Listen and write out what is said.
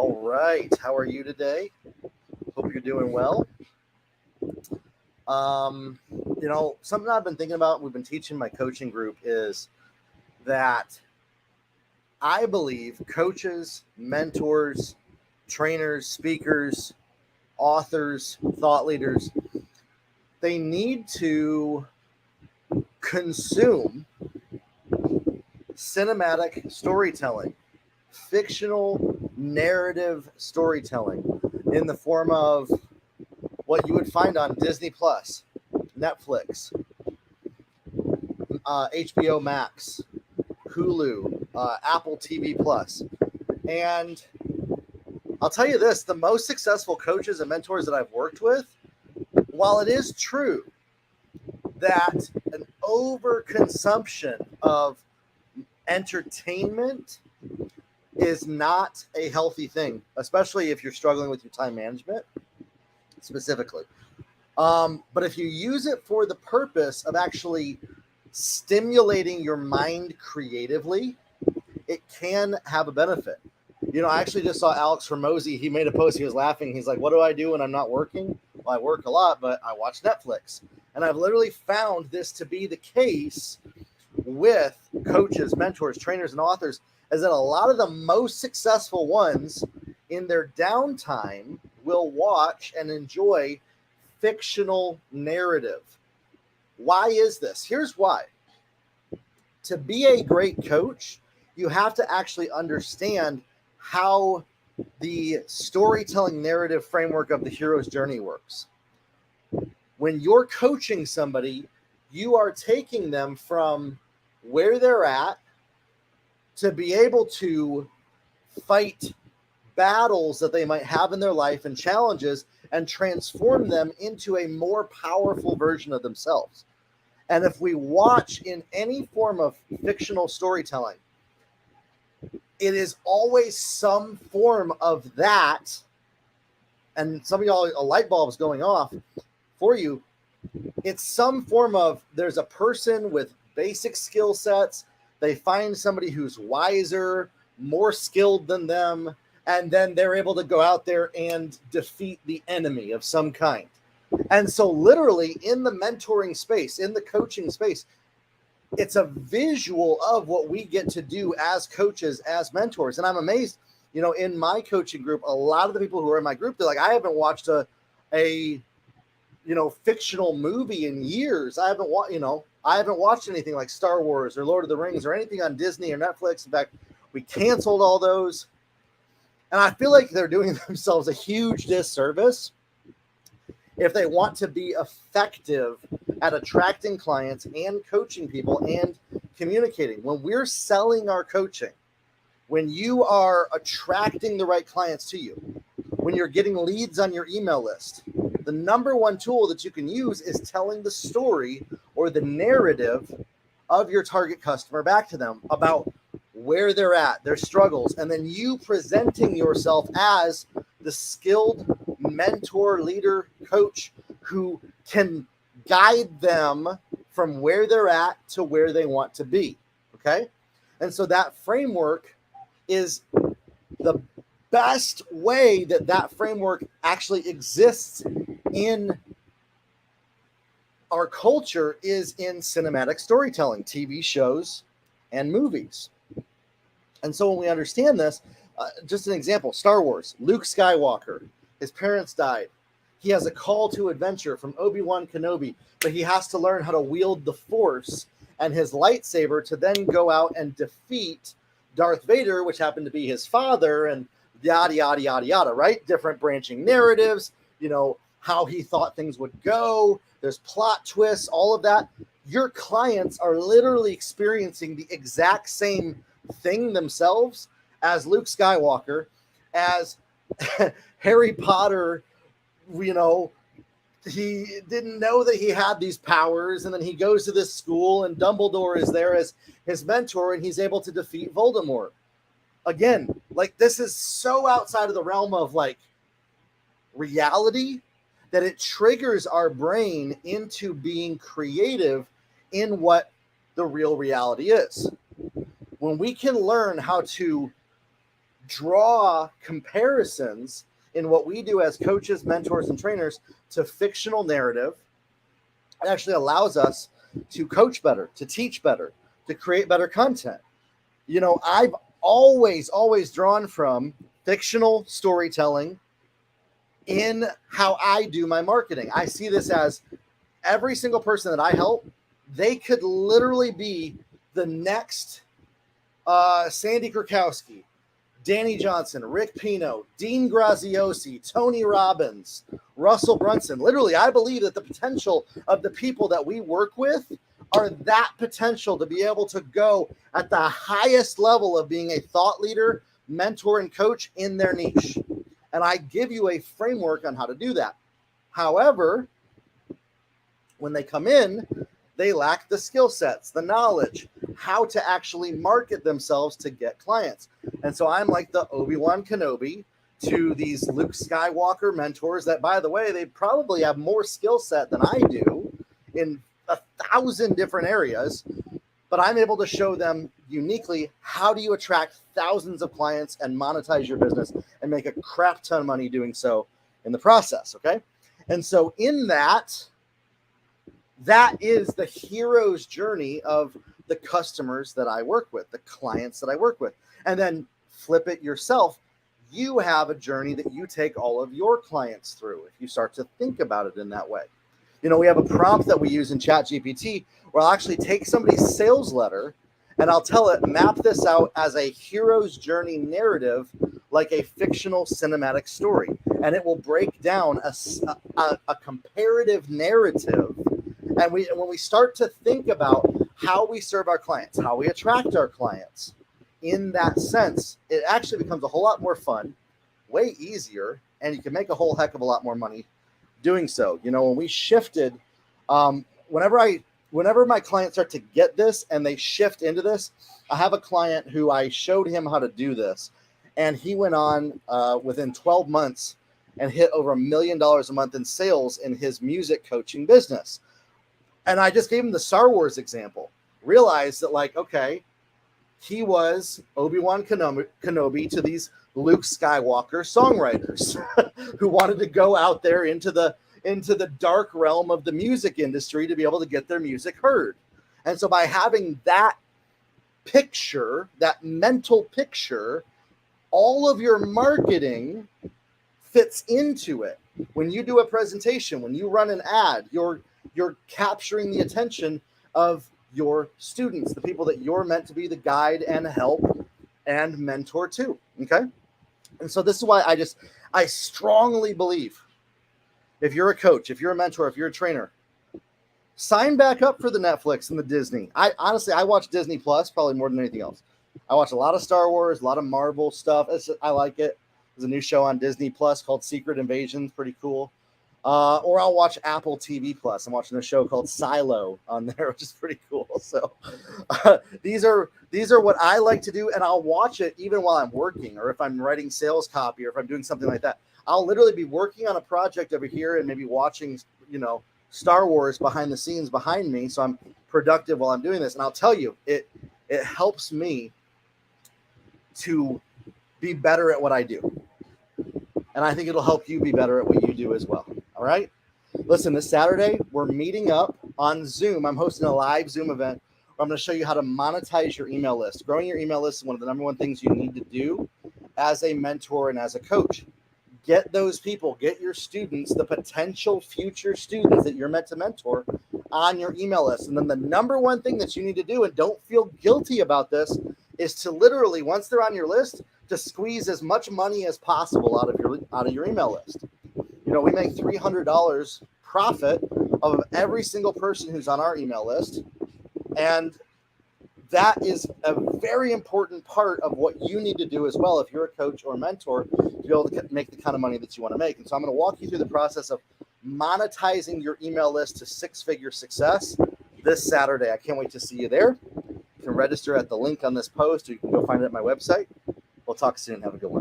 All right. How are you today? Hope you're doing well. Something I've been thinking about, we've been teaching my coaching group is that I believe coaches, mentors, trainers, speakers, authors, thought leaders, they need to consume cinematic storytelling, fictional narrative storytelling in the form of what you would find on Disney Plus, Netflix, HBO Max, Hulu, Apple TV Plus. And I'll tell you this, the most successful coaches and mentors that I've worked with, while it is true that an overconsumption of entertainment is not a healthy thing, especially if you're struggling with your time management specifically. But if you use it for the purpose of actually stimulating your mind creatively, it can have a benefit. I actually just saw Alex Hormozy. He made a post. He was laughing. He's like, what do I do when I'm not working? Well, I work a lot, but I watch Netflix. And I've literally found this to be the case with coaches, mentors, trainers, and authors, is that a lot of the most successful ones in their downtime will watch and enjoy fictional narrative. Why is this? Here's why. To be a great coach, you have to actually understand how the storytelling narrative framework of the hero's journey works. When you're coaching somebody, you are taking them from where they're at to be able to fight battles that they might have in their life and challenges and transform them into a more powerful version of themselves. And if we watch in any form of fictional storytelling, it is always some form of that. And some of y'all, a light bulb's going off for you. It's some form of, there's a person with basic skill sets. They find somebody who's wiser, more skilled than them, and then they're able to go out there and defeat the enemy of some kind. And so literally in the mentoring space, in the coaching space, it's a visual of what we get to do as coaches, as mentors. And I'm amazed, in my coaching group, a lot of the people who are in my group, they're like, I haven't watched a fictional movie in years. I haven't watched anything like Star Wars or Lord of the Rings or anything on Disney or Netflix. In fact, we canceled all those. And I feel like they're doing themselves a huge disservice if they want to be effective at attracting clients and coaching people and communicating. When we're selling our coaching, when you are attracting the right clients to you, when you're getting leads on your email list, the number one tool that you can use is telling the story or the narrative of your target customer back to them about where they're at, their struggles, and then you presenting yourself as the skilled mentor, leader, coach who can guide them from where they're at to where they want to be. Okay. And so that framework is the best way that framework actually exists in our culture is in cinematic storytelling, TV shows and movies. And so when we understand this, just an example, Star Wars, Luke Skywalker, his parents died. He has a call to adventure from Obi-Wan Kenobi, but he has to learn how to wield the Force and his lightsaber to then go out and defeat Darth Vader, which happened to be his father, and yada, yada, yada, yada, right? Different branching narratives, how he thought things would go. There's plot twists, all of that. Your clients are literally experiencing the exact same thing themselves as Luke Skywalker, as Harry Potter, he didn't know that he had these powers, and then he goes to this school and Dumbledore is there as his mentor and he's able to defeat Voldemort. Again, like, this is so outside of the realm of like reality that it triggers our brain into being creative in what the real reality is. When we can learn how to draw comparisons in what we do as coaches, mentors, and trainers to fictional narrative. It actually allows us to coach better, to teach better, to create better content. I've always drawn from fictional storytelling in how I do my marketing. I see this as every single person that I help, they could literally be the next Sandy Krakowski, Danny Johnson, Rick Pino, Dean Graziosi, Tony Robbins, Russell Brunson. Literally, I believe that the potential of the people that we work with are that potential to be able to go at the highest level of being a thought leader, mentor, and coach in their niche. And I give you a framework on how to do that. However, when they come in, they lack the skill sets, the knowledge, how to actually market themselves to get clients. And so I'm like the Obi-Wan Kenobi to these Luke Skywalker mentors that, by the way, they probably have more skill set than I do in 1,000 different areas, but I'm able to show them uniquely how do you attract thousands of clients and monetize your business and make a crap ton of money doing so in the process, okay? And so in that is the hero's journey of the customers that I work with, the clients that I work with. And then flip it yourself. You have a journey that you take all of your clients through if you start to think about it in that way. We have a prompt that we use in ChatGPT where I'll actually take somebody's sales letter and I'll tell it, map this out as a hero's journey narrative, like a fictional cinematic story. And it will break down a comparative narrative. And when we start to think about how we serve our clients, how we attract our clients, in that sense, it actually becomes a whole lot more fun, way easier, and you can make a whole heck of a lot more money doing so. When we shifted, whenever my clients start to get this and they shift into this, I have a client who I showed him how to do this, and he went on within 12 months and hit over $1 million a month in sales in his music coaching business. And I just gave him the Star Wars example. Realized that, okay, he was Obi-Wan Kenobi to these Luke Skywalker songwriters who wanted to go out there into the dark realm of the music industry to be able to get their music heard. And so by having that picture, that mental picture, all of your marketing fits into it. When you do a presentation, when you run an ad, you're capturing the attention of your students, the people that you're meant to be the guide and help and mentor to. Okay. And so this is why I strongly believe if you're a coach, if you're a mentor, if you're a trainer, sign back up for the Netflix and the Disney. I watch Disney Plus probably more than anything else. I watch a lot of Star Wars, a lot of Marvel stuff. I like it. There's a new show on Disney Plus called Secret Invasion. Pretty cool. Or I'll watch Apple TV Plus. I'm watching a show called Silo on there, which is pretty cool. So these are what I like to do, and I'll watch it even while I'm working, or if I'm writing sales copy, or if I'm doing something like that. I'll literally be working on a project over here and maybe watching, Star Wars behind the scenes behind me, so I'm productive while I'm doing this. And I'll tell you, it helps me to be better at what I do. And I think it'll help you be better at what you do as well. All right. Listen, this Saturday, we're meeting up on Zoom. I'm hosting a live Zoom event where I'm going to show you how to monetize your email list. Growing your email list is one of the number one things you need to do as a mentor and as a coach. Get those people, get your students, the potential future students that you're meant to mentor on your email list. And then the number one thing that you need to do, and don't feel guilty about this, is to literally, once they're on your list, to squeeze as much money as possible out of your email list. We make $300 profit of every single person who's on our email list. And that is a very important part of what you need to do as well if you're a coach or mentor to be able to make the kind of money that you want to make. And so I'm going to walk you through the process of monetizing your email list to six-figure success this Saturday. I can't wait to see you there. You can register at the link on this post, or you can go find it at my website. We'll talk soon. Have a good one.